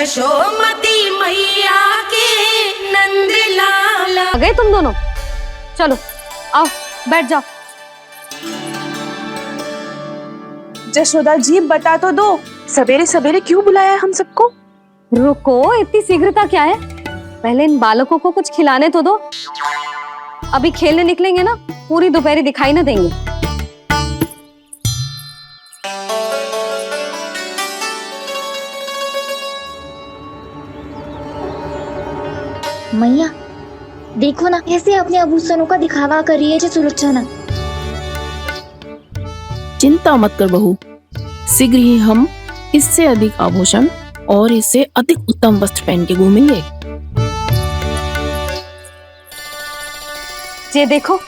यशोमती मैया के नंद लाला। आ गए तुम दोनों, चलो आओ बैठ जाओ। जशोदा जी बता तो दो, सवेरे सवेरे क्यों बुलाया हम सबको? रुको, इतनी शीघ्रता क्या है? पहले इन बालकों को कुछ खिलाने तो दो। अभी खेलने निकलेंगे ना, पूरी दोपहरी दिखाई ना देंगे। मैया देखो ना कैसे अपने आभूषणों का दिखावा कर रही है सुलोचना। चिंता मत कर बहू, शीघ्र ही हम इससे अधिक आभूषण और इससे अधिक उत्तम वस्त्र पहन के घूमेंगे। ये देखो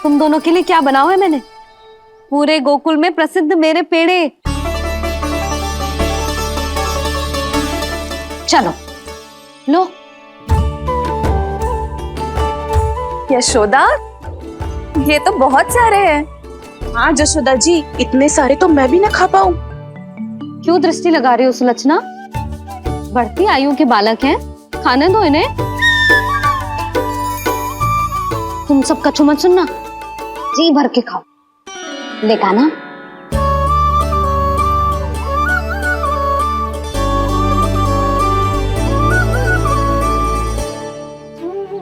तुम दोनों के लिए क्या बनाओ है मैंने। पूरे गोकुल में प्रसिद्ध मेरे पेड़े। चलो लो। यशोदा ये तो बहुत सारे हैं। हाँ जशोदा जी, इतने सारे तो मैं भी ना खा पाऊं। क्यों दृष्टि लगा रही हो सुलक्षणा? बढ़ती आयु के बालक हैं, खाने दो इन्हें। तुम सब कछु मत सुनना, जी भर के खाओ। देखा ना?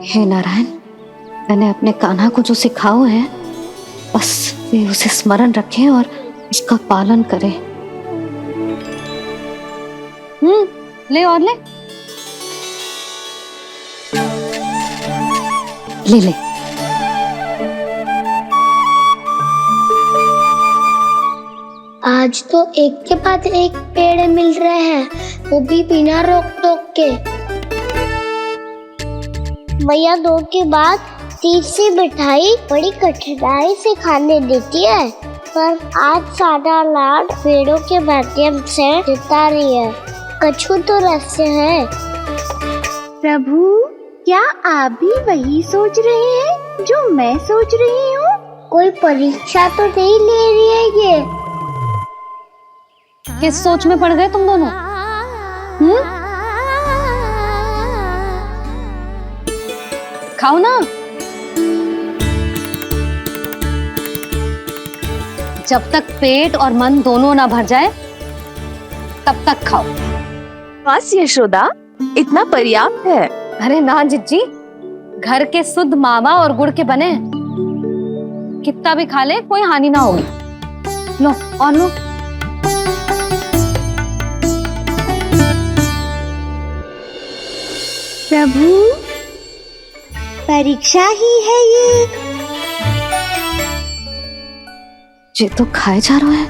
हे नारायण, मैंने अपने कान्हा को जो सिखाओ है, बस वे उसे स्मरण रखें और उसका पालन करें। ले और ले ले ले। आज तो एक के बाद एक पेड़ मिल रहे हैं, वो भी बिना रोक टोक के। मैया दो के बाद तीसरी मिठाई बड़ी कठिनाई से खाने देती है, पर आज सादा लाड पेड़ों के माध्यम से जिता रही है। कछु तो रहस्य है। प्रभु, क्या आप भी वही सोच रहे हैं जो मैं सोच रही हूँ? कोई परीक्षा तो नहीं ले रही है ये? किस सोच में पड़ गए तुम दोनों? खाओ ना। जब तक पेट और मन दोनों ना भर जाए तब तक खाओ। बस यशोदा, इतना पर्याप्त है। अरे ना जिज्जी, घर के शुद्ध मावा और गुड़ के बने, कितना भी खा ले कोई हानि ना होगी। लो और लो। प्रभु, परीक्षा ही है ये तो खाए जा रहा है।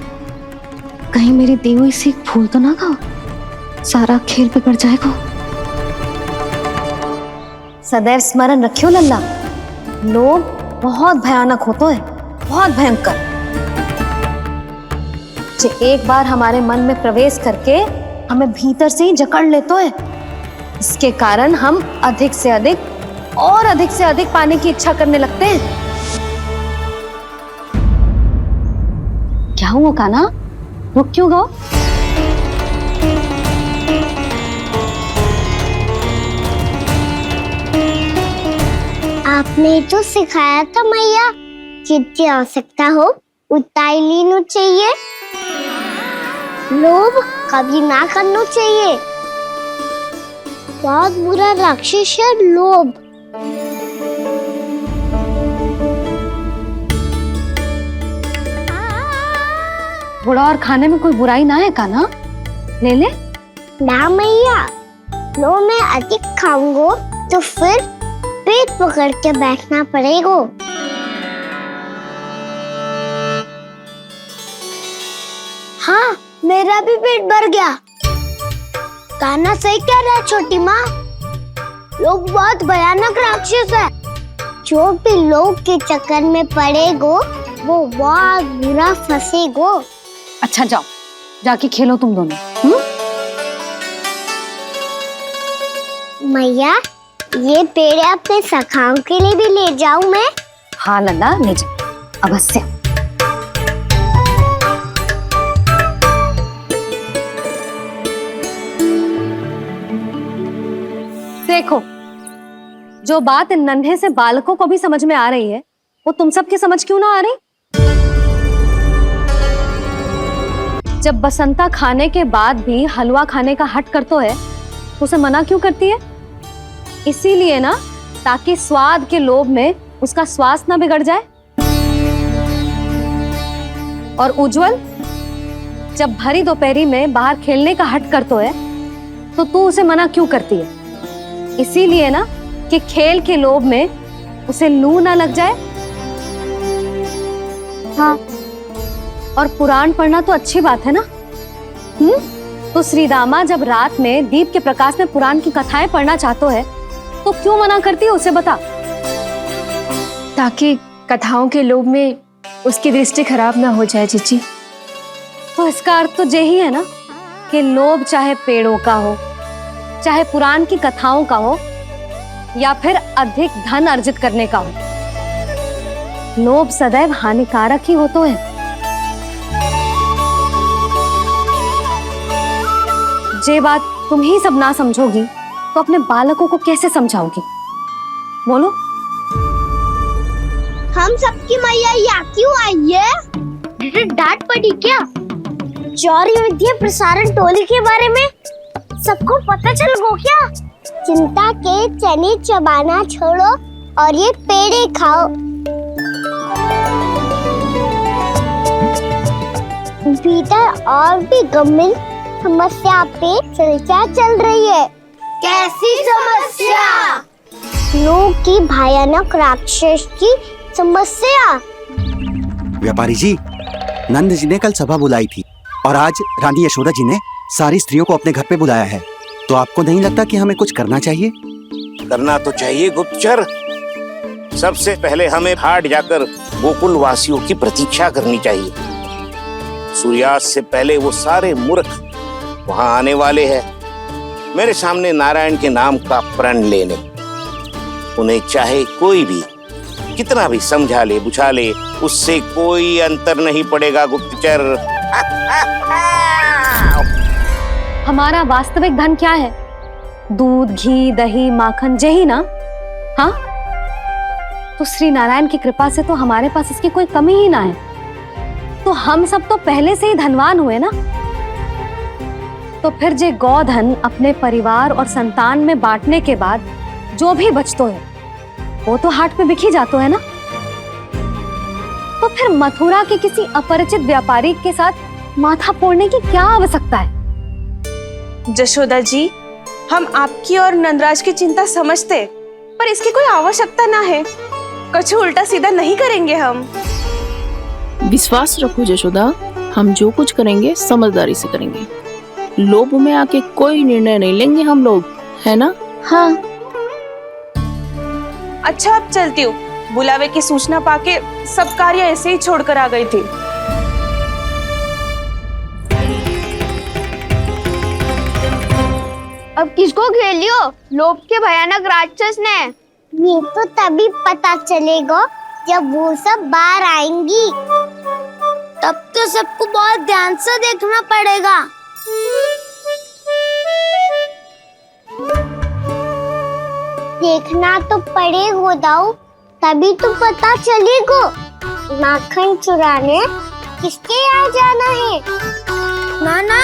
कहीं मेरी दी हुई सीख भूल तो ना खाओ, सारा खेल बिगड़ जाएगा। सदैव स्मरण रखियो लल्ला, लोभ बहुत भयानक होता है, बहुत भयंकर। जो एक बार हमारे मन में प्रवेश करके हमें भीतर से ही जकड़ लेता है, इसके कारण हम अधिक से अधिक और अधिक से अधिक पाने की इच्छा करने लगते हैं। क्या हुआ कान्हा, रुक क्यों गए? आपने तो सिखाया था मैया, जितनी आवश्यकता हो उतना ही लेना चाहिए, लोभ कभी ना करना चाहिए। बहुत बुरा राक्षस है लोभ। थोड़ा और खाने में कोई बुराई ना है कान्हा, ले ले। ना मैया, लो मैं अधिक खाऊंगा तो फिर पेट पकड़ के बैठना पड़ेगा। हाँ, मेरा भी पेट भर गया। कान्हा सही कह रहा है छोटी माँ, लोग बहुत भयानक राक्षस है। जो भी लोग के चक्कर में पड़ेगो वो बहुत बुरा फंसेगो। अच्छा जाओ, जाके खेलो तुम दोनों। मैया, ये पेड़ अपने सखाओं के लिए भी ले जाऊं मैं? हाँ लल्ला, ले जाओ अवश्य। देखो, जो बात इन नन्हे से बालकों को भी समझ में आ रही है, वो तुम सबकी समझ क्यों ना आ रही? जब बसंता खाने के बाद भी हलवा खाने का हट करतो है, तो उसे मना क्यों करती है? इसीलिए ना, ताकि स्वाद के लोभ में उसका स्वास्थ्य ना बिगड़ जाए। और उज्जवल, जब भरी दोपहरी में बाहर खेलने का हट करतो है, तो तू उसे मना क्यों करती है? इसीलिए ना कि खेल के लोभ में उसे लू ना लग जाए। हाँ, और पुराण पढ़ना तो अच्छी बात है ना। तो श्री रामा जब रात में दीप के प्रकाश में पुराण की कथाएं पढ़ना चाहते है, तो क्यों मना करती है? उसे बता। ताकि कथाओं के लोभ में उसकी दृष्टि खराब ना हो जाए जीजी। तो इसका अर्थ तो यही है ना कि लोभ चाहे पेड़ों का हो, चाहे पुराण की कथाओं का हो, या फिर अधिक धन अर्जित करने का हो, लोभ सदैव हानिकारक ही होता है। जे बात तुम ही सब ना समझोगी, तो अपने बालकों को कैसे समझाओगी? बोलो। हम सबकी मैया यहाँ क्यों आई है? डांट पड़ी क्या? चौरी विद्या प्रसारण टोली के बारे में सबको पता चल गो क्या? चिंता के चने चबाना छोड़ो और ये पेड़े खाओ। भीतर और भी गंभीर समस्या पे चर्चा चल रही है। कैसी समस्या? लोग की भयानक राक्षस की समस्या। व्यापारी जी, नंद जी ने कल सभा बुलाई थी और आज रानी यशोदा जी ने सारी स्त्रियों को अपने घर पे बुलाया है। तो आपको नहीं लगता कि हमें कुछ करना चाहिए? करना तो चाहिए गुप्तचर। सबसे पहले हमें हाट जाकर गोकुल वासियों की प्रतीक्षा करनी चाहिए। सूर्यास्त से पहले वो सारे मूर्ख वहां आने वाले हैं, मेरे सामने नारायण के नाम का प्रण लेने। उन्हें चाहे कोई भी कितना भी समझा ले बुझा ले, उससे कोई अंतर नहीं पड़ेगा गुप्तचर। हमारा वास्तविक धन क्या है? दूध, घी, दही, माखन, यही ना? हाँ, तो श्री नारायण की कृपा से तो हमारे पास इसकी कोई कमी ही ना है। तो हम सब तो पहले से ही धनवान हुए ना। तो फिर जे गोधन अपने परिवार और संतान में बांटने के बाद जो भी बचतो है, वो तो हाट पे बिखी जातो है ना। तो फिर मथुरा के किसी अपरिचित व्यापारी के साथ माथा फोड़ने की क्या आवश्यकता है? जशोदा जी, हम आपकी और नंदराज की चिंता समझते, पर इसकी कोई आवश्यकता ना है। कुछ उल्टा सीधा नहीं करेंगे हम। विश्वास रखो जशोदा, हम जो कुछ करेंगे समझदारी से करेंगे। लोभ में आके कोई निर्णय नहीं लेंगे हम लोग, है ना? हाँ। अच्छा, अब चलती हूँ। बुलावे की सूचना पाके सब कार्य ऐसे ही छोड़कर आ गई थी। अब किसको घेर लियो? लोभ के भयानक राक्षस ने। ये तो तभी पता चलेगा जब वो सब बाहर आएंगी। तब तो सबको बहुत ध्यान से देखना पड़ेगा। देखना तो पड़ेगा दाऊ, तभी तो पता चलेगा माखन चुराने किसके यहाँ जाना है। नाना,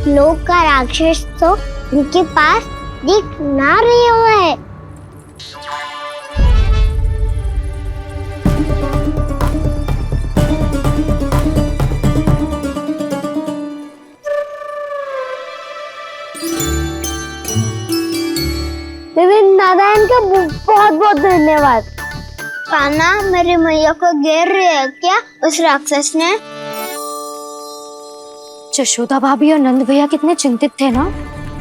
लोग का राक्षस तो उनके पास दिख ना रहा है। नारायण का बहुत बहुत धन्यवाद। कान्हा, मेरे मैया को घेर रहे है क्या उस राक्षस ने? यशोदा भाभी और नंद भैया कितने चिंतित थे ना।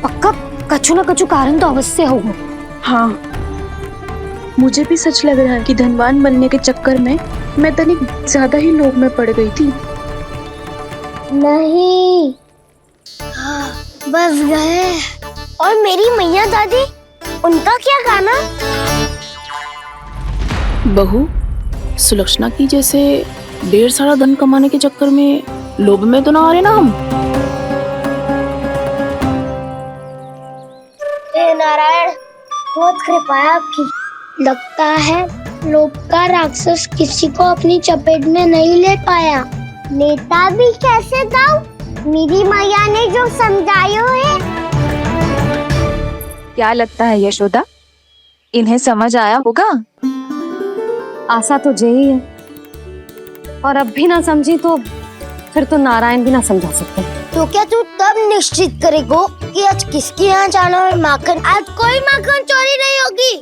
पक्का कछु ना कछु कारण तो अवश्य होगा। हाँ, मुझे भी सच लग रहा है कि धनवान बनने के चक्कर में मैं तनिक ज्यादा ही लोभ में पड़ गई थी। नहीं, बस गए। और मेरी मैया दादी, उनका क्या गाना? बहू, सुलक्षणा की जैसे ढेर सारा धन कमाने के चक्कर में लोभ में तो ना आ रहे ना हम। हे नारायण, बहुत कृपा है आपकी। लगता है लोभ का राक्षस किसी को अपनी चपेट में नहीं ले पाया। लेता भी कैसे था? मेरी मैया ने जो समझायो है। क्या लगता है यशोदा, इन्हें समझ आया होगा? आशा तो यही है, और अब भी ना समझी तो फिर तो नारायण भी ना समझा सकते। तो क्या तू तब निश्चित करेगो कि आज किसके यहाँ जाना है माखन? आज कोई माखन चोरी नहीं होगी।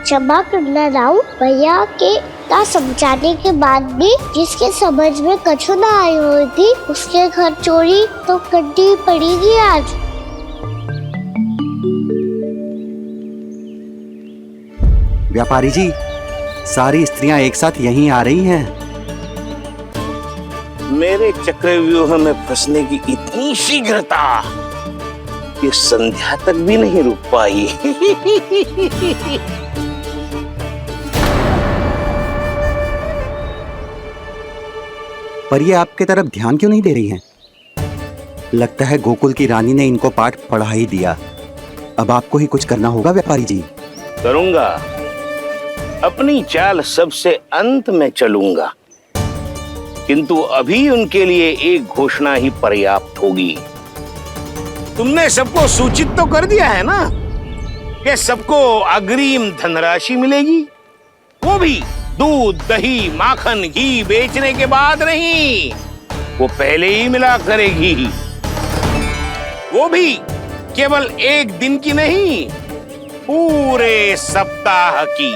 क्षमा करना राव, भैया के का समझाने के बाद भी जिसके समझ में कछु ना आई होगी उसके घर चोरी तो करनी पड़ेगी आज। व्यापारी जी, सारी स्त्रियां एक साथ यहीं आ रही हैं। मेरे चक्रव्यूह में फंसने की इतनी शीघ्रता कि संध्या तक भी नहीं रुक पाई। पर ये आपके तरफ ध्यान क्यों नहीं दे रही हैं? लगता है गोकुल की रानी ने इनको पाठ पढ़ा ही दिया। अब आपको ही कुछ करना होगा व्यापारी जी। करूंगा, अपनी चाल सबसे अंत में चलूंगा, किंतु अभी उनके लिए एक घोषणा ही पर्याप्त होगी। तुमने सबको सूचित तो कर दिया है ना कि सबको अग्रिम धनराशि मिलेगी, वो भी दूध, दही, माखन, घी बेचने के बाद नहीं, वो पहले ही मिला करेगी। वो भी केवल एक दिन की नहीं, पूरे सप्ताह की।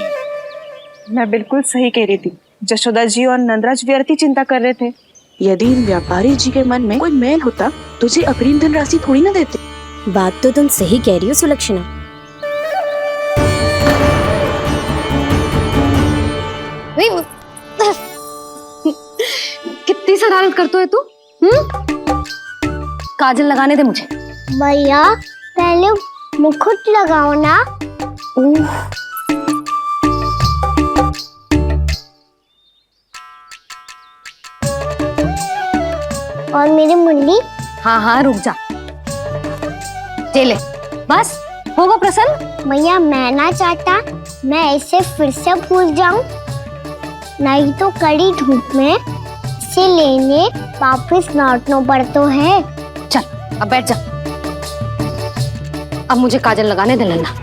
मैं बिल्कुल सही कह रही थी। जशोदा जी और नंदराज व्यर्थ ही चिंता कर रहे थे। यदि इन व्यापारी जी के मन में कोई मैल होता तो जी अग्रिम धनराशि थोड़ी ना देते। बात तो तुम सही कह रही हो सुलक्षणा। कितनी शरारत करते हो तू? काजल लगाने दे मुझे। भैया पहले मुकुट लगाओ ना। और मेरी मुरली? हाँ हाँ रुक जा, ये ले, बस होगा प्रसन्न। भैया मैं ना चाहता मैं ऐसे फिर से भूल जाऊं, नहीं तो कड़ी धूप में इसे लेने वापस लौटना पड़ता है। चल अब बैठ जा, अब मुझे काजल लगाने दे लेना।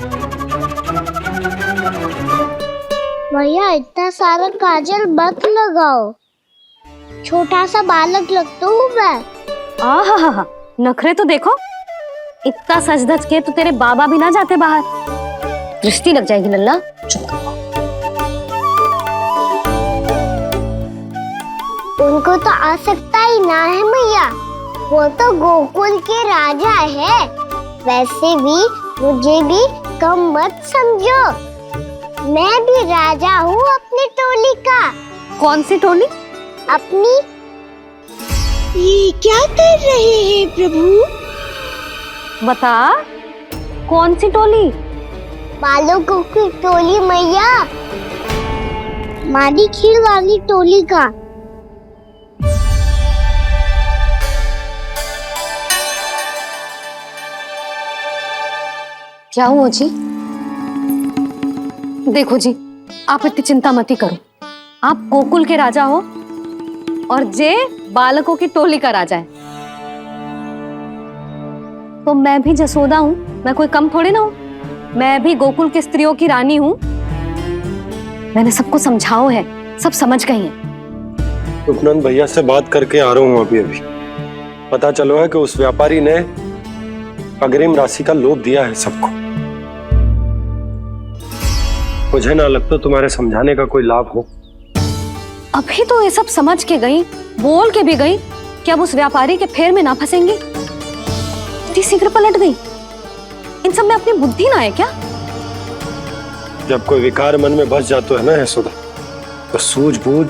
भैया इतना सारा काजल मत लगाओ, छोटा सा बालक लगता हूँ मैं। आहा, नखरे तो देखो, इतना सज धज के तो तेरे बाबा भी ना जाते बाहर, दृष्टि लग जाएगी लल्ला। उनको तो आ सकता ही ना है भैया, वो तो गोकुल के राजा है। वैसे भी मुझे भी कम मत समझो, मैं भी राजा हूँ अपनी टोली का। कौन सी टोली? अपनी। ये क्या कर रहे हैं प्रभु? बता, कौन सी टोली? बालकों की टोली मैया, मारी खीर वाली टोली का। क्या हुआ जी? देखो जी, आप इतनी चिंता मत ही करो। आप गोकुल के राजा हो और जे बालकों की टोली का राजा है, तो मैं भी जसोदा हूँ, मैं कोई कम थोड़ी ना हूँ। मैं भी गोकुल की स्त्रियों की रानी हूँ। मैंने सबको समझाओ है, सब समझ गई हैं। उपनंद भैया से बात करके आ रहा हूँ अभी। पता चलो है कि उस व्यापारी ने अग्रिम राशि का लोभ दिया है सबको। मुझे ना लगता तुम्हारे समझाने का कोई लाभ हो। अभी तो ये सब समझ के गई, बोल के भी गई कि अब उस व्यापारी के फेर में ना फंसेंगी। इतनी शीघ्र पलट गई, इन सब में अपनी बुद्धि ना है क्या? जब कोई विकार मन में बस जाता है ना यशोदा, तो सूझबूझ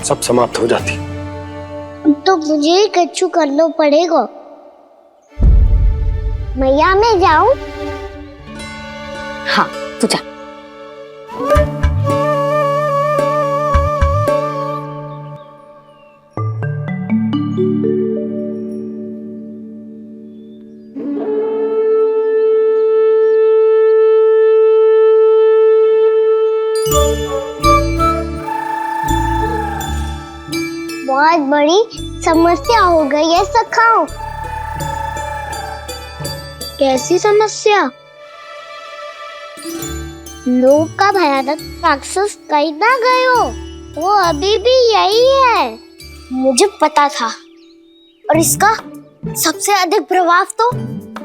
सब समाप्त हो जाती। तो मुझे ही कच्चू करना पड़ेगा। मैया मैं जाऊं? हाँ तू जा। बहुत बड़ी समस्या हो गई है सखाओ। कैसी समस्या? लोभ का भयानक राक्षस कहीं ना गए हो, वो अभी भी यही है। मुझे पता था, और इसका सबसे अधिक प्रभाव तो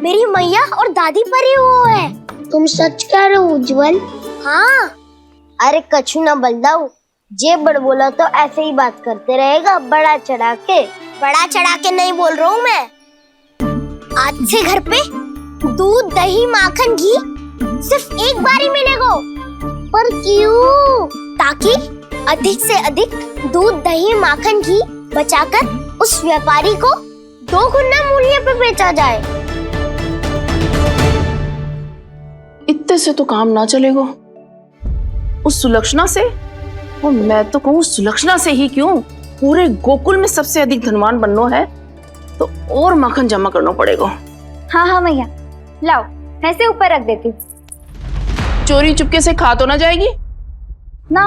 मेरी मैया और दादी पर ही हुआ है। तुम सच कह रहे हो उज्जवल? हाँ। अरे कछु ना बलदाऊ, जे बड़ बोला तो ऐसे ही बात करते रहेगा बड़ा चढ़ा के। बड़ा चढ़ा के नहीं बोल रहा हूँ मैं। आज से घर पे दूध दही माखन घी सिर्फ एक बार ही मिलेगा। पर क्यों? ताकि अधिक से अधिक दूध दही माखन घी बचाकर उस व्यापारी को 2 गुना मूल्य पे बेचा जाए। इतने से तो काम ना चलेगा। उस सुलक्षणा से, और मैं तो कहूँ सुलक्षणा से ही क्यों, पूरे गोकुल में सबसे अधिक धनवान बनना है तो और माखन जमा करना पड़ेगा। हाँ हाँ मैया, लाओ मैं इसे ऊपर रख देती हूँ। चोरी चुपके से खा तो ना जाएगी ना?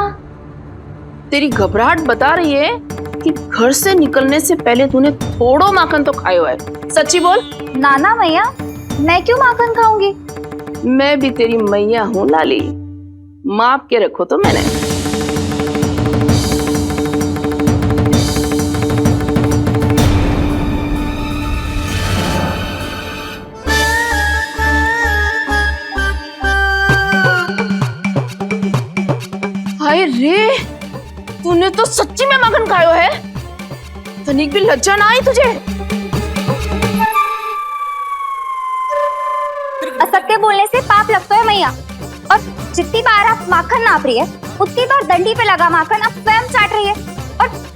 तेरी घबराहट बता रही है कि घर से निकलने से पहले तूने थोड़ो माखन तो खाया है। सच्ची बोल। ना ना मैया, मैं क्यों माखन खाऊंगी? मैं भी तेरी मैया हूँ लाली, माप के रखो तो मैंने। हाय रे, तूने तो सच्ची में माखन खायो है? तनिक भी लज्जा ना आई तुझे? असत्य बोलने से पाप लगता है मैया, और जितनी बार आप माखन नाप रही है उतनी बार डंडी पे लगा माखन आप स्वयं चाट रही है,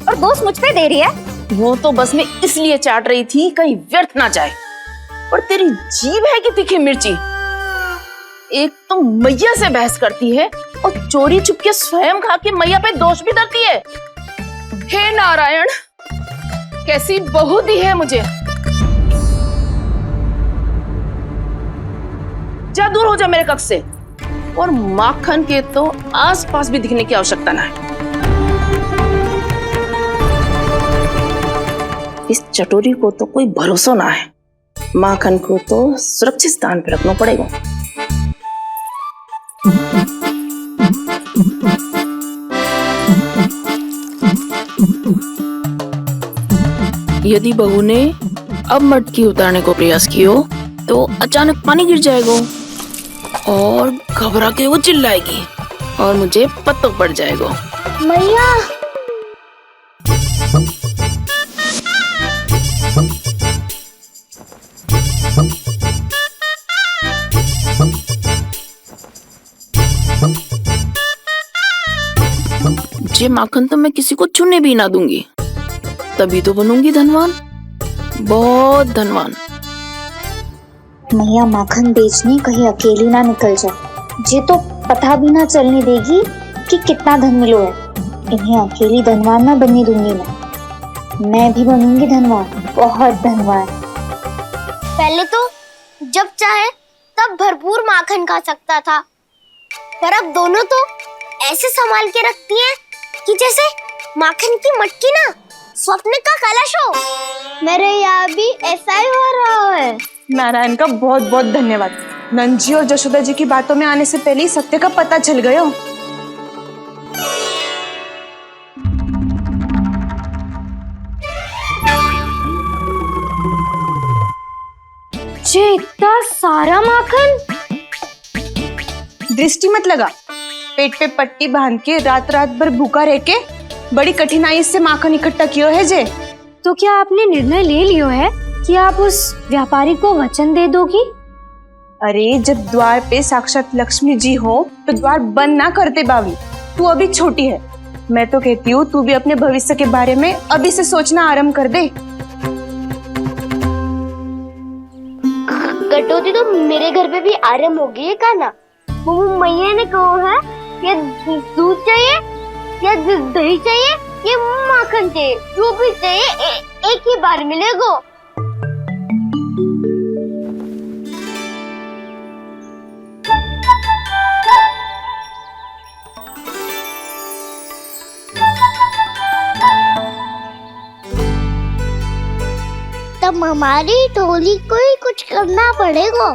और दोष मुझ पे दे रही है। वो तो बस मैं इसलिए चाट रही थी कहीं व्यर्थ ना जाए। और तेरी जीभ है कि तीखी मिर्ची। एक तो मैया से बहस करती है और चोरी चुपके स्वयं खा के मैया पे दोष भी धरती है। हे नारायण, कैसी बहू दी है मुझे। जा, दूर हो जा मेरे कक्ष से, और माखन के तो आसपास भी दिखने की आवश्यकता ना है। इस चटोरी को तो कोई भरोसा ना है। माखन को तो सुरक्षित स्थान पर रखना पड़ेगा। यदि बहू ने अब मटकी उतारने को प्रयास किया तो अचानक पानी गिर जाएगा और घबरा के वो चिल्लाएगी और मुझे पता पड़ जाएगा। मैया, ये माखन तो मैं किसी को छूने भी ना दूंगी, तभी तो बनूंगी धनवान, बहुत धनवान। मैया माखन बेचने कहीं अकेली ना निकल जाए। ये तो पता भी ना चलने देगी कि कितना धन मिलो है। इन्हें अकेली धनवान ना बनने दूंगी मैं भी बनूंगी धनवान, बहुत धनवान। पहले तो जब चाहे तब भरपूर माखन खा सकता था, पर अब दोनों तो ऐसे संभाल के रखती हैं कि जैसे माखन की मटकी ना स्वप्न का कलश हो। मेरे यहाँ भी ऐसा ही हो रहा है। नारायण का बहुत बहुत धन्यवाद। नंद जी और जशोदा जी की बातों में आने से पहले ही सत्य का पता चल गया। ये इतना सारा माखन? दृष्टि मत लगा, पेट पे पट्टी बांध के रात रात भर भूखा रह के बड़ी कठिनाई से माखन इकट्ठा किया है जे। तो क्या आपने निर्णय ले लियो है कि आप उस व्यापारी को वचन दे दोगी? अरे जब द्वार पे साक्षात लक्ष्मी जी हो तो द्वार बंद ना करते बावी। तू अभी छोटी है, मैं तो कहती हूँ तू भी अपने भविष्य के बारे में अभी से सोचना आरंभ कर दे। कटौती तो मेरे घर पे भी आरंभ हो गई है का ना। वो मैया ने कहा है कि दूध चाहिए या दही चाहिए या माखन चाहिए, जो भी चाहिए एक ही बार मिलेगा। तब हमारी टोली को ही कुछ करना पड़ेगा।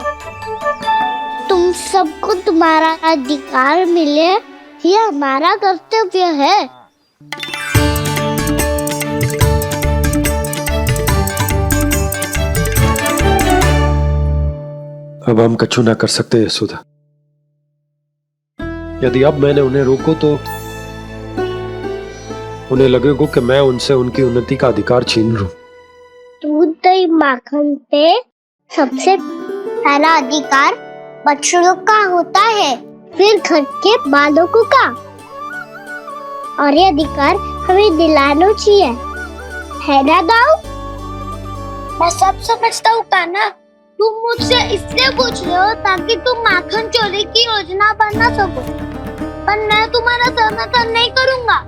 तुम सबको तुम्हारा अधिकार मिले, ये हमारा कर्तव्य है। अब हम कछु ना कर सकते यशोदा। यदि अब मैंने उन्हें रोको तो उन्हें लगेगा कि मैं उनसे उनकी उन्नति का अधिकार छीन लूं। दूध दही माखन पे सबसे पहला अधिकार बछड़ों का होता है, फिर घर के बालकों का, और ये अधिकार हमें दिलाना चाहिए, है ना दाऊ? मैं सब समझता हूँ कान्हा, तुम मुझसे इसलिए पूछ रहे हो ताकि तुम माखन चोरी की योजना बना सको, पर मैं तुम्हारा समर्थन नहीं करूँगा।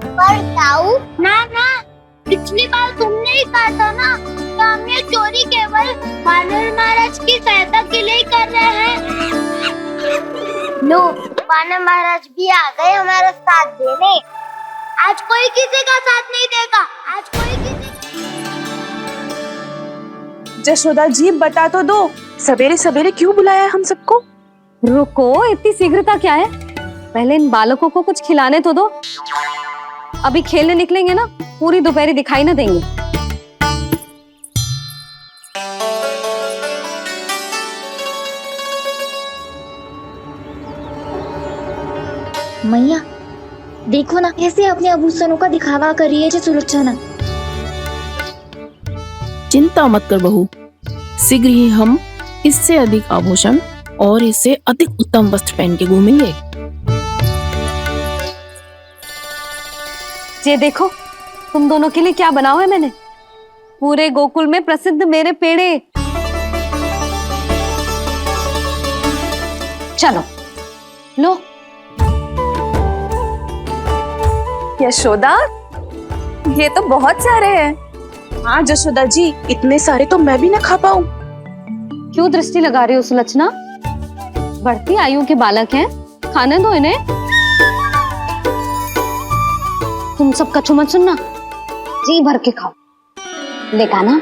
पर दाऊ, ना ना, पिछली बार तुमने ही कहा था ना कि हम ये चोरी केवल वानर महाराज की सहायता के लिए कर रहे हैं। लो, वानर महाराज भी आ गए हमारा साथ देने। आज कोई किसी का साथ नहीं देगा, आज कोई किसी। जशोदा जी बता तो दो, सवेरे सवेरे क्यों बुलाया है हम सबको? रुको, इतनी शीघ्रता क्या है? पहले इन बालकों को कुछ खिलाने तो दो। अभी खेलने निकलेंगे ना, पूरी दोपहरी दिखाई ना देंगे। मैया देखो ना कैसे अपने आभूषणों का दिखावा कर रही है जी सुलोचना। चिंता मत कर बहू, शीघ्र ही हम इससे अधिक आभूषण और इससे अधिक उत्तम वस्त्र पहन के घूमेंगे। ये देखो, तुम दोनों के लिए क्या बनाओ है मैंने। पूरे गोकुल में प्रसिद्ध मेरे पेड़े। चलो लो। यशोदा, ये तो बहुत सारे हैं। हाँ जशोदा जी, इतने सारे तो मैं भी ना खा पाऊं। क्यों दृष्टि लगा रही हो सुलक्षणा? बढ़ती आयु के बालक हैं, खाने दो इन्हें। तुम सब कछु मत सुनना, जी भर के खाओ। देखा ना?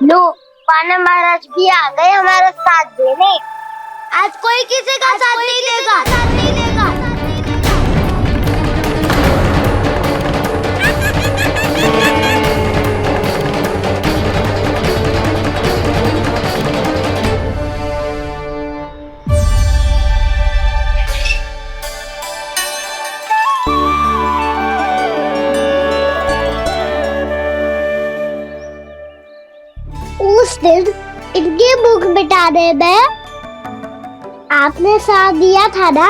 लो, वानर महाराज भी आ गए हमारा साथ देने। आज कोई किसी का साथ नहीं देगा। उस दिन इनकी भूख मिटाने में आपने साथ दिया था ना,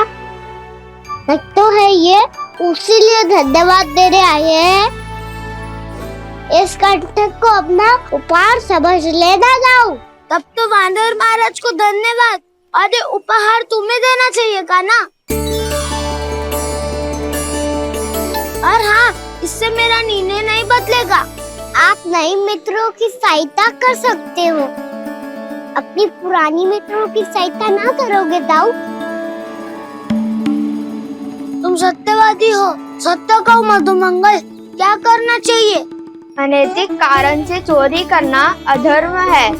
लगता है ये उसी लिए धन्यवाद देने आए हैं। इस कंटक को अपना उपहार समझ लेना जाओ। तब तो वानर महाराज को धन्यवाद और ये उपहार तुम्हें देना चाहिए का ना। और हाँ, इससे मेरा निर्णय नहीं बदलेगा। आप नए मित्रों की सहायता कर सकते हो, अपनी पुरानी मित्रों की सहायता ना करोगे दाऊ। तुम सत्यवादी हो, सत्य कहो मधुमंगल, क्या करना चाहिए? अनैतिक कारण से चोरी करना अधर्म है,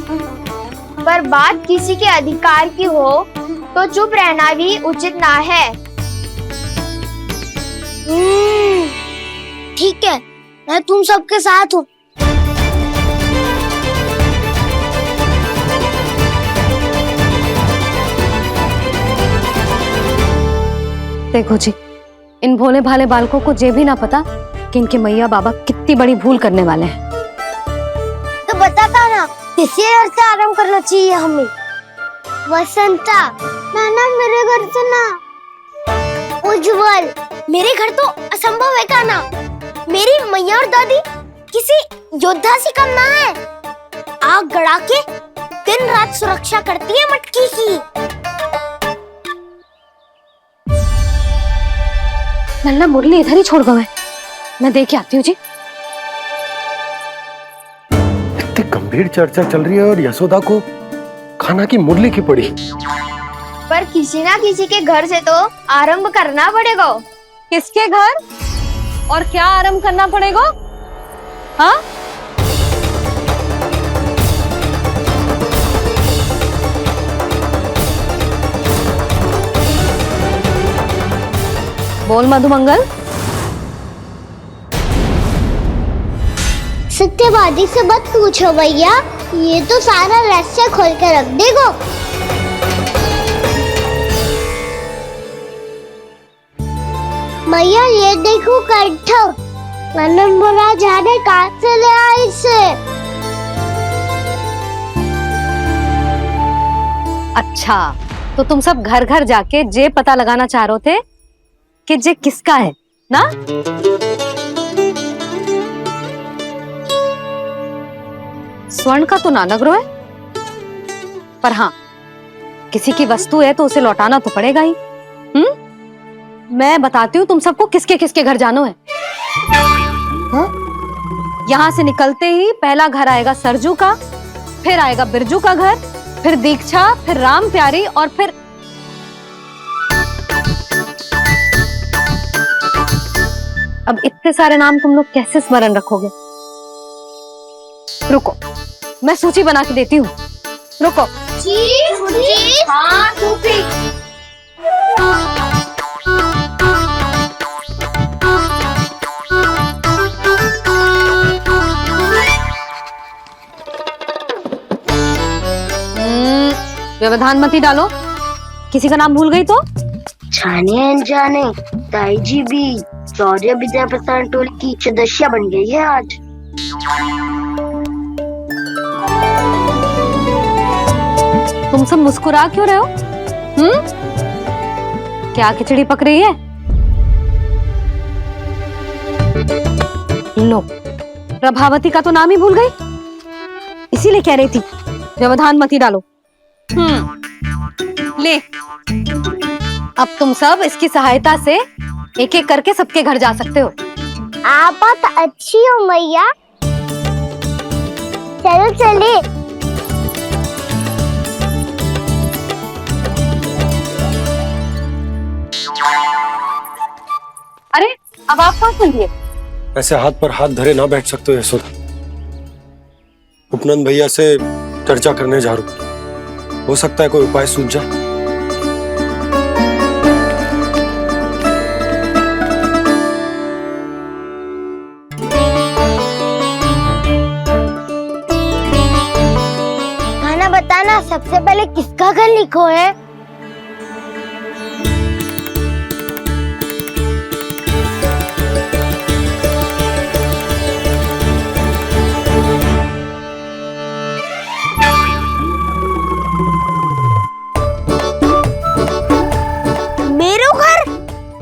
पर बात किसी के अधिकार की हो तो चुप रहना भी उचित ना है। ठीक है, मैं तुम सबके साथ हूँ। देखो जी, इन भोले भाले बालकों को ये भी ना पता कि इनके मैया बाबा कितनी बड़ी भूल करने वाले हैं। तो बताता ना, किसी घर से आराम करना चाहिए हमें। वसंता, नाना मेरे घर से ना। उज्जवल, मेरे घर तो असंभव है काना। मेरी मैया और दादी किसी योद्धा से कम ना है। आग गड़ा के दिन रात सुरक्षा करती है मटकी की। नन्ना मुरली इधर ही छोड़ गए, मैं देख के आती हूँ जी। इतनी गंभीर चर्चा चल रही है और यशोदा को खाना की मुरली की पड़ी। पर किसी ना किसी के घर से तो आरंभ करना पड़ेगा। किसके घर और क्या आरंभ करना पड़ेगा? हाँ, बोल मधुमंगल। सत्यवादी से मत पूछो भैया, ये तो सारा रहस्य खोल के रख देगा। भैया ये देखो कंठ, आनंद बुरा जाने कहाँ से ले आया इसे। अच्छा, तो तुम सब घर घर जाके जे पता लगाना चाह रहे थे कि जे किसका है ना? स्वर्ण का तो ना लग रहा है, पर हाँ, किसी की वस्तु है तो उसे लौटाना तो पड़ेगा ही। मैं बताती हूँ तुम सबको किसके किसके घर जानो है। यहाँ से निकलते ही पहला घर आएगा सरजू का, फिर आएगा बिरजू का घर, फिर दीक्षा, फिर राम प्यारी और फिर अब इतने सारे नाम तुम लोग कैसे स्मरण रखोगे? रुको, मैं सूची बना के देती हूँ। रुको। हाँ, व्यवधान मत ही डालो, किसी का नाम भूल गई तो? जाने अनजाने ताई जी भी शौर्य विद्या प्रसारण टोली की सदस्य बन गई है आज। तुम सब मुस्कुरा क्यों रहे हो? क्या खिचड़ी पक रही है? लो, प्रभावती का तो नाम ही भूल गई, इसीलिए कह रही थी व्यवधान मत ही डालो। ले, अब तुम सब इसकी सहायता से एक एक करके सबके घर जा सकते हो। आप तो अच्छी हो मैया, चलो चले। अरे अब आप कहाँ सुनिए? ऐसे हाथ पर हाथ धरे ना बैठ सकते हो यशोदा। उपनंद भैया से चर्चा करने जा रहा हूं, हो सकता है कोई उपाय सूझ जाए। खाना बताना, सबसे पहले किसका घर लिखो है?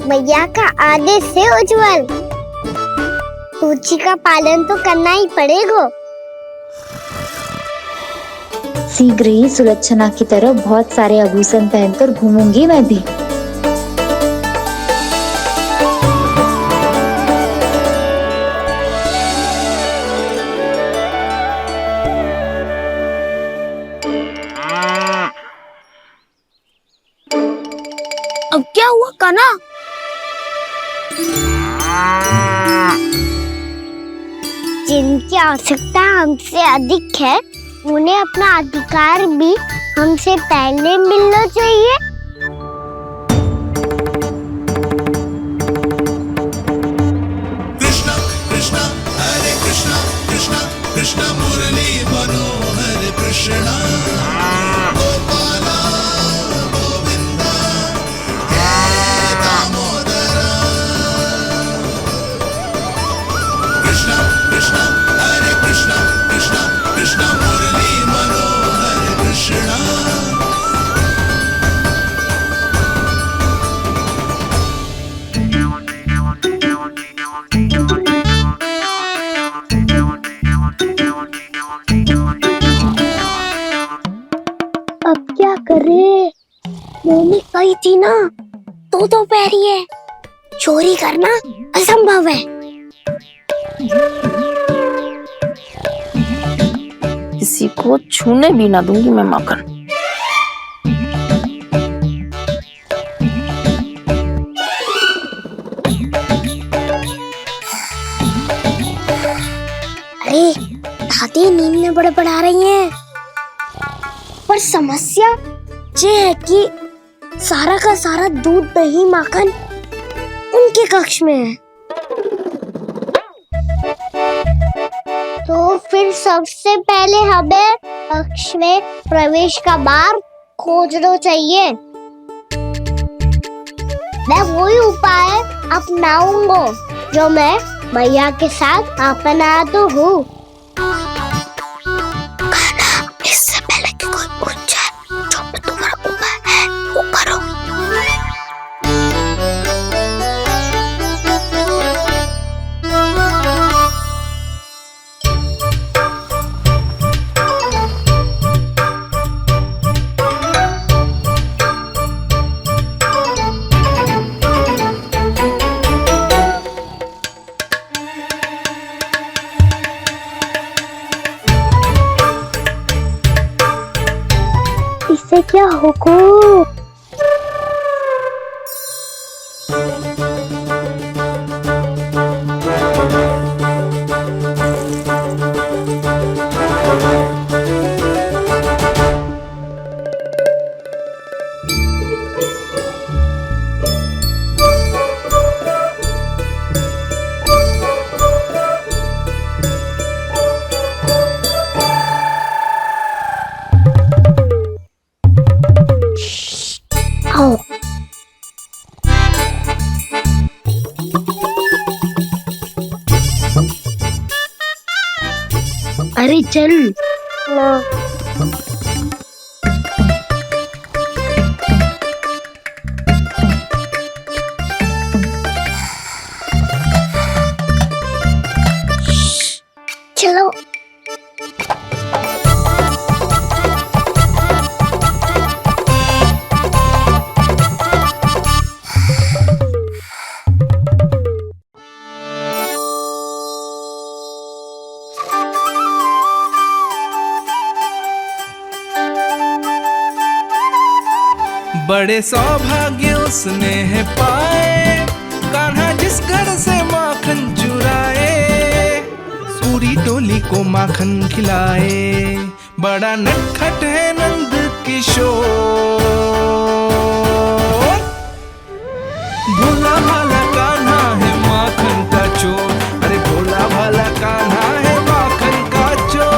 भैया का आदेश से उज्जवल, सूची का पालन तो करना ही पड़ेगा। शीघ्र ही सुलक्षणा की तरह बहुत सारे आभूषण पहनकर घूमूंगी मैं भी। अब क्या हुआ कान्हा? जिनकी आवश्यकता हमसे अधिक है, उन्हें अपना अधिकार भी हमसे पहले मिलना चाहिए। कृष्णा कृष्णा हरे कृष्णा कृष्णा कृष्णा मुरली मनोहर कृष्णा गोपाला गोविंदा हे दामोदरा। कृष्णा कृष्णा हरे कृष्णा कृष्णा कृष्णा मुरली मनोहर कृष्णा। अब क्या करे? मम्मी कही थी ना, दो पैरी है, चोरी करना असंभव है। किसी को छूने भी ना दूंगी मैं माखन। आंटी नींद में बड़बड़ा रही हैं। पर समस्या ये है कि सारा का सारा दूध दही माखन उनके कक्ष में है। तो फिर सबसे पहले हमें कक्ष में प्रवेश का मार्ग खोजना चाहिए। मैं वही उपाय अपनाऊंगा जो मैं मैया के साथ अपनाता हूँ। इससे पहले कि कोई पूछ जाए जो भी तुम्हारा उपाय है वो करो। इससे क्या होगा? आओ। अरे चल ना। चलो। बड़े सौभाग्य उसने है पाए, कान्हा जिस घर से माखन चुराए, पूरी टोली को माखन खिलाए। बड़ा नटखट है नंद किशोर, भोला भाला कान्हा है माखन का चोर। अरे भोला भाला कान्हा है माखन का चोर।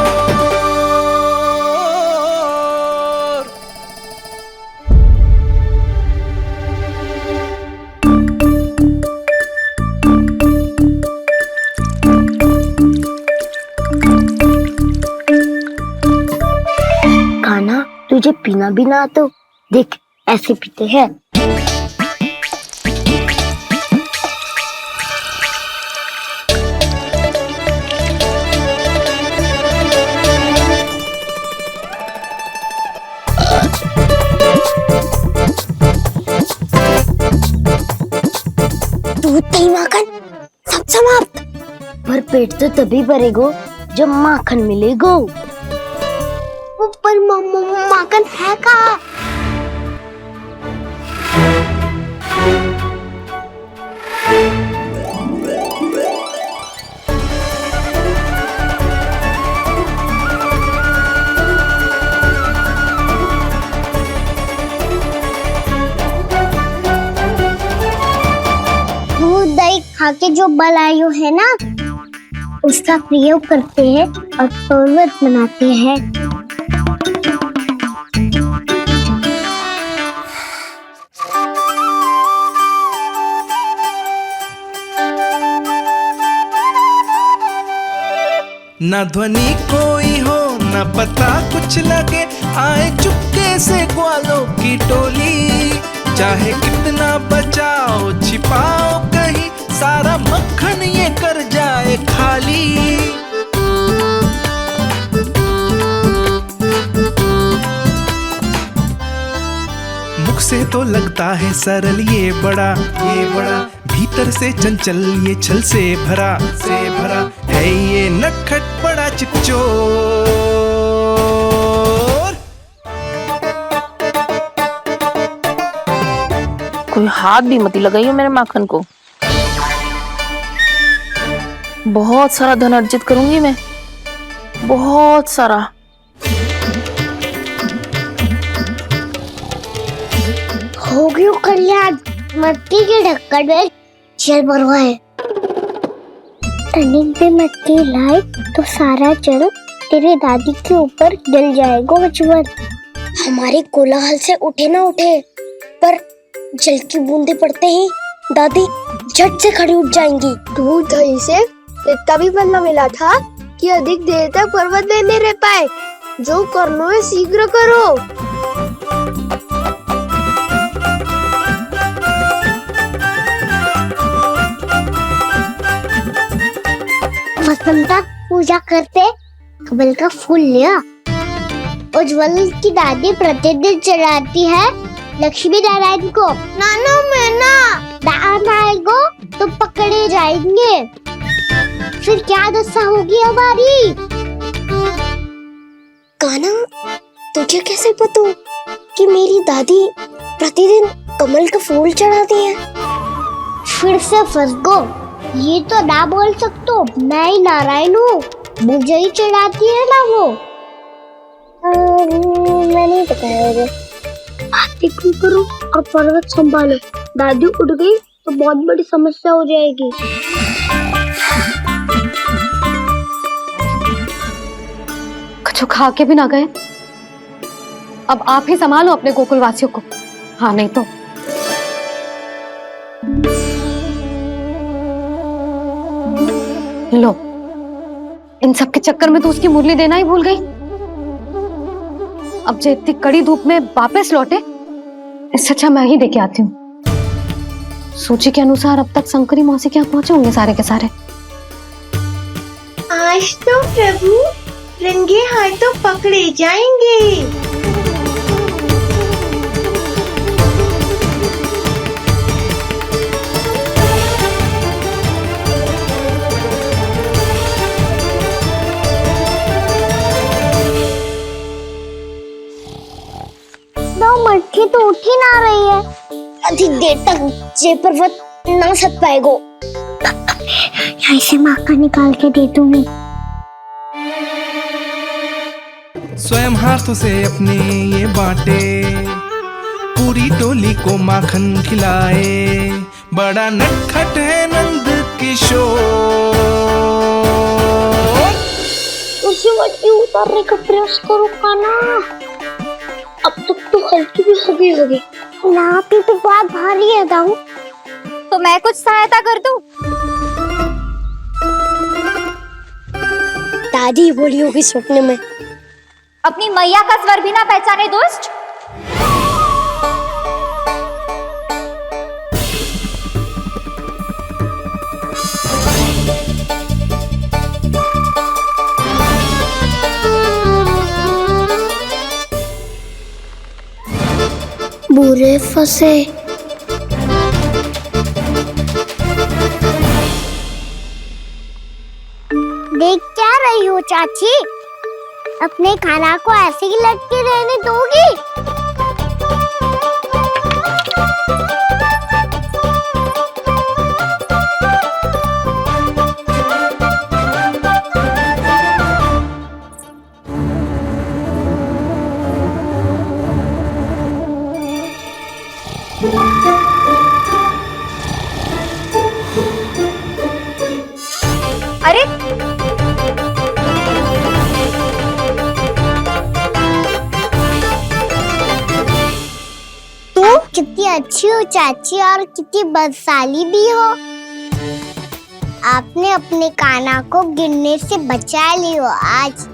कान्हा तुझे पीना भी ना तो देख ऐसे पीते हैं। दूध दही माखन सब समाप्त। पर पेट तो तभी भरेगो जब माखन मिलेगो। पर माखन है कहाँ? दूध दही खा के जो बल आयु है ना, उसका प्रयोग करते हैं और पर्वत बनाते हैं। न ध्वनि कोई हो न पता कुछ लगे, आए चुपके से ग्वालों की टोली। चाहे कितना बचाओ छिपाओ कहीं, सारा मक्खन ये कर जाए खाली। मुख से तो लगता है सरल ये बड़ा भीतर से चंचल ये छल से भरा है ये नटखट बड़ा चिकचोर। कोई हाथ भी मत लगाइयो मेरे माखन को। बहुत सारा धन अर्जित करूंगी मैं, बहुत सारा। हो गयो कल्याण, मट्टी के ढक्कन में जल भरवा है। टनिक पे मट्टी लाई तो सारा जल तेरे दादी के ऊपर डल जाएगा बचवन। हमारे कोलाहल से उठे ना उठे, पर जल की बूंदे पड़ते ही दादी झट से खड़ी उठ जाएंगी। दूध दही से इतना भी बदला मिला था कि अधिक देर तक पर्वत में नहीं रह पाए। जो करना है शीघ्र करो। वसंता पूजा करते कमल का फूल लिया। उज्जवल की दादी प्रतिदिन चढ़ाती है लक्ष्मी नारायण को। नाना मैं आएगो तो पकड़े जाएंगे। फिर क्या दशा होगी हमारी? कान्हा, तुझे कैसे पता कि मेरी दादी प्रतिदिन कमल का फूल चढ़ाती है? फिर से फंस गो। ये तो ना बोल सकतो, मैं ही नारायण हूँ, मुझे ही चढ़ाती है ना वो। मैं नहीं बताया। आरती करो और पर्वत संभालो। दादी उठ गई तो बहुत बड़ी समस्या हो जाएगी। कुछ खा के भी ना गए। अब आप ही संभालो अपने गोकुल वासियों को। हाँ नहीं तो लो, इन सब के चक्कर में तो उसकी मुरली देना ही भूल गई। अब जो इतनी कड़ी धूप में वापस लौटे, इससे अच्छा मैं ही देके आती हूँ। सूची के अनुसार अब तक शंकरी मौसी के यहाँ पहुंचे होंगे सारे के सारे। आज तो प्रभु रंगे हाथों पकड़े जाएंगे। मटकी तो उठ ही ना रही है। अधिक देर तक जे पर्वत ना सक पाएगो। यहाँ से माखन निकाल के दे दूंगी। स्वयं हाथों से अपने ये बांटे, पूरी टोली को माखन खिलाए। बड़ा नटखट है नंद किशोर। उसे मटकी उतारने का प्रयास करो कान्हा। अब तक तो हल्की भी होगी। नापी तो बहुत भारी है दाऊ। तो मैं कुछ सहायता कर दूं? दादी बोली होगी सपने में। अपनी मैया का स्वर भी ना पहचाने दुष्ट। बुरे फंसे। देख क्या रही हो चाची? अपने खाना को ऐसे ही लटके रहने दोगी? अरे तुम कितनी अच्छी हो चाची और कितनी बदसाली भी हो। आपने अपने कान्हा को गिरने से बचा ली हो आज।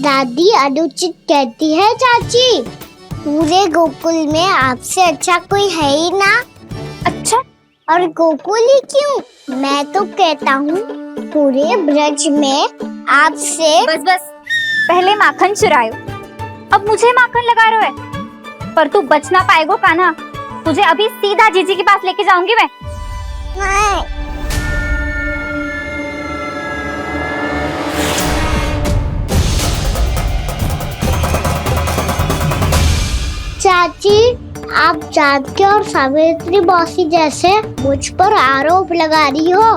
दादी अनुचित कहती है चाची, पूरे गोकुल में आपसे अच्छा कोई है ही ना। अच्छा, और गोकुल ही क्यों, मैं तो कहता हूँ पूरे ब्रज में आपसे। बस पहले माखन चुरायो, अब मुझे माखन लगा रहे हो। पर तू बच ना पाएगो कान्हा। तुझे अभी सीधा जीजी के पास लेके जाऊंगी मैं। चाची, आप जानकी और सावित्री मौसी जैसे मुझ पर आरोप लगा रही हो।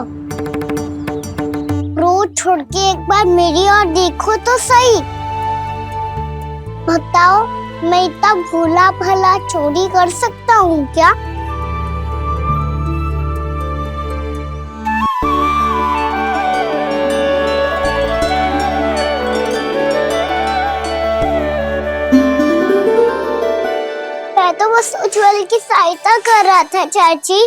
चोट छोड़ के एक बार मेरी ओर देखो तो सही। बताओ, मैं इतना भोला भला चोरी कर सकता हूँ क्या? मैं तो बस उज्जवल की सहायता कर रहा था चाची।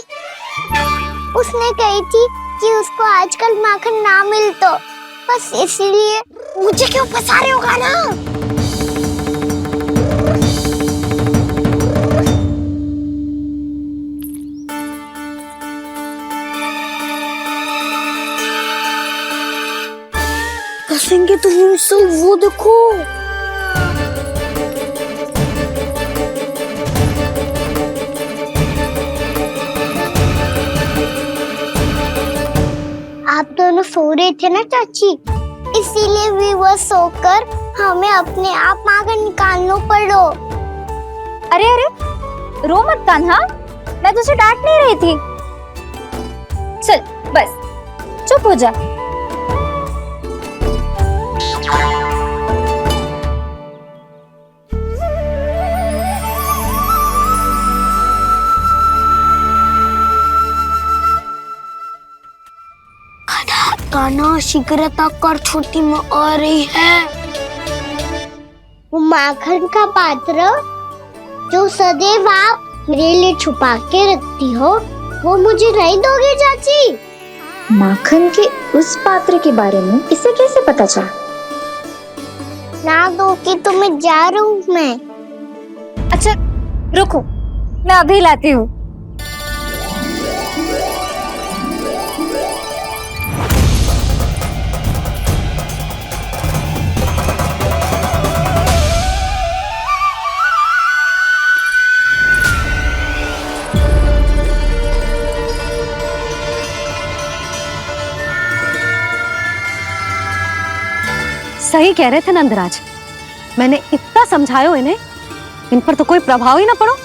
उसने कही थी कि उसको आजकल माखन ना मिल तो बस इसलिए। मुझे क्यों फंसा रहे होगा ना? फंसेंगे तो हम सब, वो देखो। आप दोनों सो रहे थे ना चाची, इसीलिए विवश सोकर हमें अपने आप माखन निकालना पड़ो। अरे अरे, रो मत कान्हा, मैं तुझे डांट नहीं रही थी। चल बस चुप हो जा। कान्हा शीघ्र कर, छोटी माँ आ रही है। वो माखन का पात्र जो सदैव आप मेरे लिए छुपा के रखती हो, वो मुझे नहीं दोगे चाची? माखन के उस पात्र के बारे में इसे कैसे पता चला? ना दोगी तो मैं जा रहा हूँ मैं। अच्छा रुको, मैं अभी लाती हूँ। सही कह रहे थे नंदराज, मैंने इतना समझायो इन्हें, इन पर तो कोई प्रभाव ही ना पड़ो।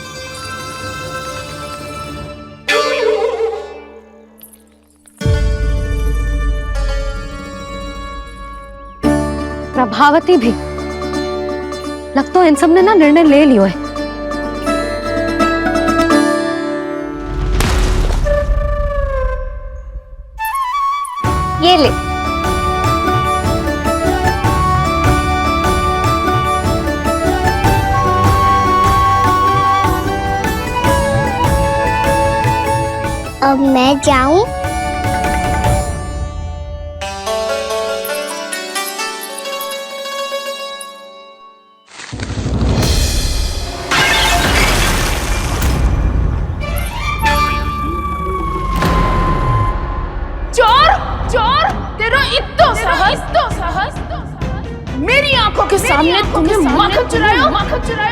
प्रभावती भी लग तो इन सब ने ना निर्णय ले लियो है। ये ले। अब मैं जाऊं? चोर चोर, तेरा इतना साहस, मेरी आंखों के सामने तुमने माखन चुराया।